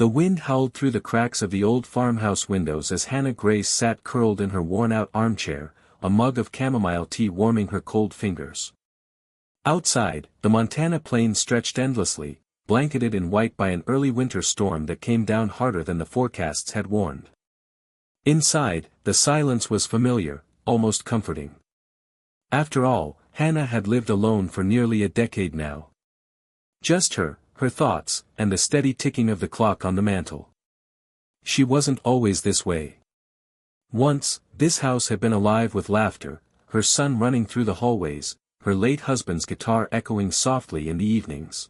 The wind howled through the cracks of the old farmhouse windows as Hannah Grace sat curled in her worn-out armchair, a mug of chamomile tea warming her cold fingers. Outside, the Montana plains stretched endlessly, blanketed in white by an early winter storm that came down harder than the forecasts had warned. Inside, the silence was familiar, almost comforting. After all, Hannah had lived alone for nearly a decade now. Just her thoughts, and the steady ticking of the clock on the mantel. She wasn't always this way. Once, this house had been alive with laughter, her son running through the hallways, her late husband's guitar echoing softly in the evenings.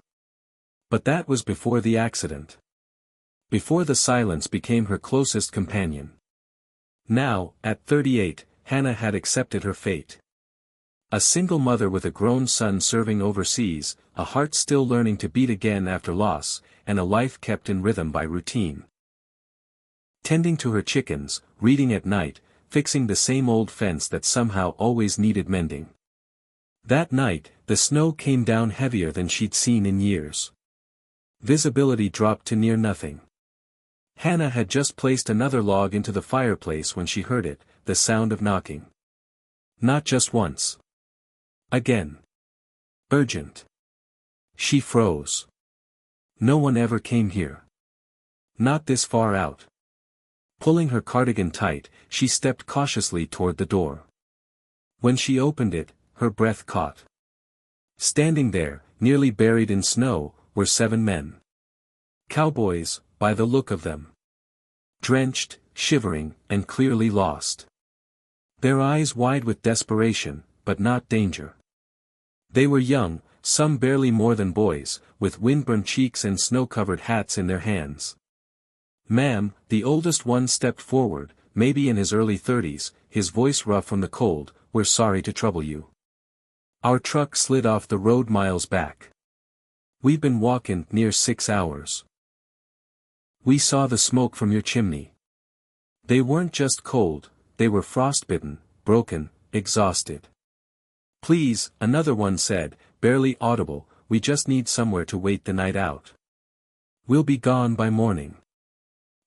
But that was before the accident. Before the silence became her closest companion. Now, at 38, Hannah had accepted her fate. A single mother with a grown son serving overseas, a heart still learning to beat again after loss, and a life kept in rhythm by routine. Tending to her chickens, reading at night, fixing the same old fence that somehow always needed mending. That night, the snow came down heavier than she'd seen in years. Visibility dropped to near nothing. Hannah had just placed another log into the fireplace when she heard it, the sound of knocking. Not just once. Again. Urgent. She froze. No one ever came here. Not this far out. Pulling her cardigan tight, she stepped cautiously toward the door. When she opened it, her breath caught. Standing there, nearly buried in snow, were 7 men. Cowboys, by the look of them. Drenched, shivering, and clearly lost. Their eyes wide with desperation, but not danger. They were young, some barely more than boys, with windburned cheeks and snow-covered hats in their hands. "Ma'am," the oldest one stepped forward, maybe in his early 30s, his voice rough from the cold, "We're sorry to trouble you. Our truck slid off the road miles back. We've been walking near 6 hours. We saw the smoke from your chimney. They weren't just cold, they were frostbitten, broken, exhausted. Please," another one said, barely audible, "we just need somewhere to wait the night out. We'll be gone by morning."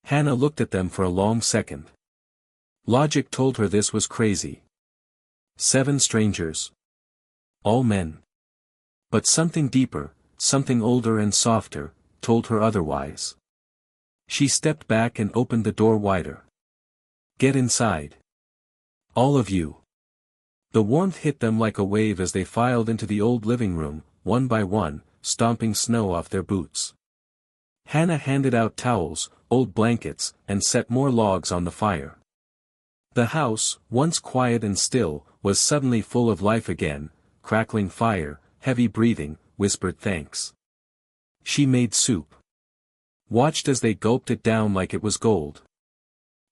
Hannah looked at them for a long second. Logic told her this was crazy. 7 strangers. All men. But something deeper, something older and softer, told her otherwise. She stepped back and opened the door wider. "Get inside. All of you." The warmth hit them like a wave as they filed into the old living room, one by one, stomping snow off their boots. Hannah handed out towels, old blankets, and set more logs on the fire. The house, once quiet and still, was suddenly full of life again, crackling fire, heavy breathing, whispered thanks. She made soup. Watched as they gulped it down like it was gold.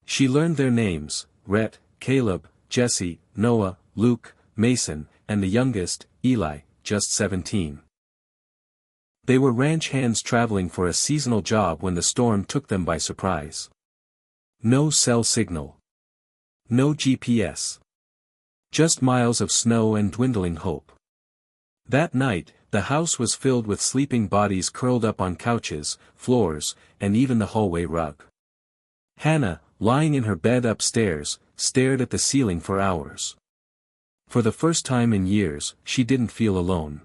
She learned their names, Rhett, Caleb, Jesse, Noah, Luke, Mason, and the youngest, Eli, just 17. They were ranch hands traveling for a seasonal job when the storm took them by surprise. No cell signal. No GPS. Just miles of snow and dwindling hope. That night, the house was filled with sleeping bodies curled up on couches, floors, and even the hallway rug. Hannah, lying in her bed upstairs, stared at the ceiling for hours. For the first time in years, she didn't feel alone.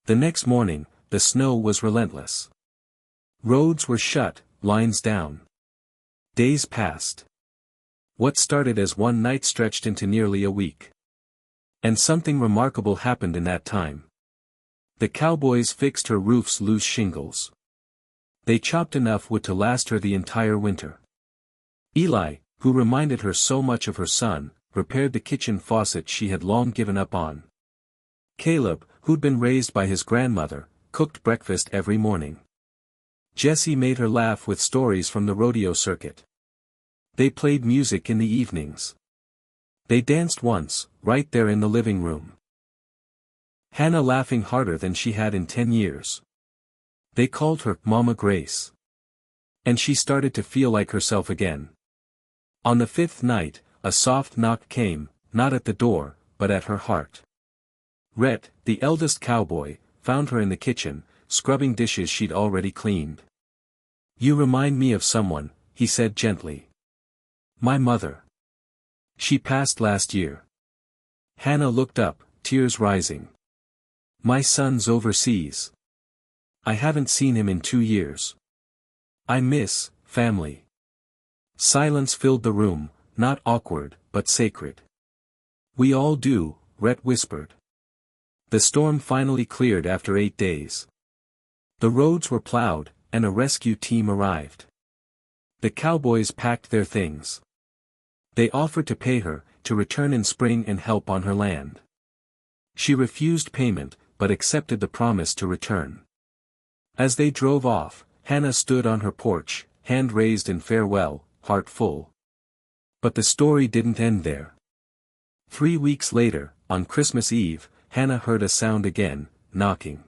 The next morning, the snow was relentless. Roads were shut, lines down. Days passed. What started as one night stretched into nearly a week. And something remarkable happened in that time. The Cowboys fixed her roof's loose shingles. They chopped enough wood to last her the entire winter. Eli, who reminded her so much of her son, repaired the kitchen faucet she had long given up on. Caleb, who'd been raised by his grandmother, cooked breakfast every morning. Jesse made her laugh with stories from the rodeo circuit. They played music in the evenings. They danced once, right there in the living room. Hannah laughing harder than she had in 10 years. They called her Mama Grace. And she started to feel like herself again. On the 5th night, a soft knock came, not at the door, but at her heart. Rhett, the eldest cowboy, found her in the kitchen, scrubbing dishes she'd already cleaned. You remind me of someone, he said gently. My mother. She passed last year. Hannah looked up, tears rising. My son's overseas. I haven't seen him in 2 years. I miss family. Silence filled the room, not awkward, but sacred. We all do, Rhett whispered. The storm finally cleared after 8 days. The roads were plowed, and a rescue team arrived. The Cowboys packed their things. They offered to pay her, to return in spring and help on her land. She refused payment, but accepted the promise to return. As they drove off, Hannah stood on her porch, hand raised in farewell, heart full. But the story didn't end there. 3 weeks later, on Christmas Eve, Hannah heard a sound again, knocking.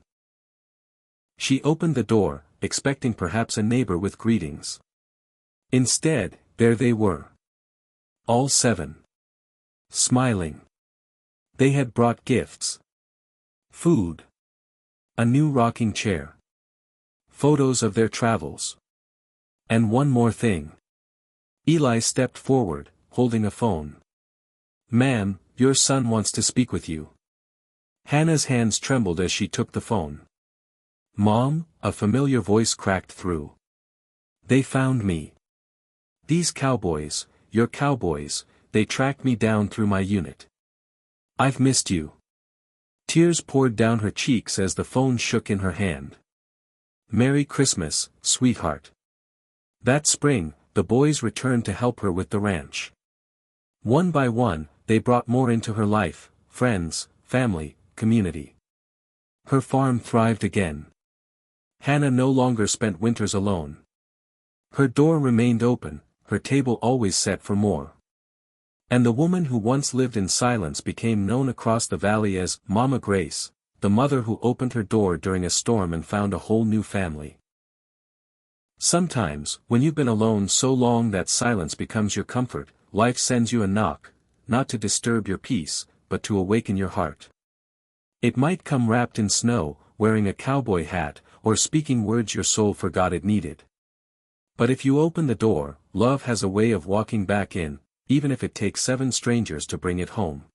She opened the door, expecting perhaps a neighbor with greetings. Instead, there they were. All 7. Smiling. They had brought gifts. Food. A new rocking chair. Photos of their travels. And one more thing. Eli stepped forward, holding a phone. Ma'am, your son wants to speak with you. Hannah's hands trembled as she took the phone. Mom, a familiar voice cracked through. They found me. These cowboys, your cowboys, they tracked me down through my unit. I've missed you. Tears poured down her cheeks as the phone shook in her hand. Merry Christmas, sweetheart. That spring, the boys returned to help her with the ranch. One by one, they brought more into her life, friends, family, community. Her farm thrived again. Hannah no longer spent winters alone. Her door remained open, her table always set for more. And the woman who once lived in silence became known across the valley as Mama Grace, the mother who opened her door during a storm and found a whole new family. Sometimes, when you've been alone so long that silence becomes your comfort, life sends you a knock, not to disturb your peace, but to awaken your heart. It might come wrapped in snow, wearing a cowboy hat, or speaking words your soul forgot it needed. But if you open the door, love has a way of walking back in, even if it takes 7 strangers to bring it home.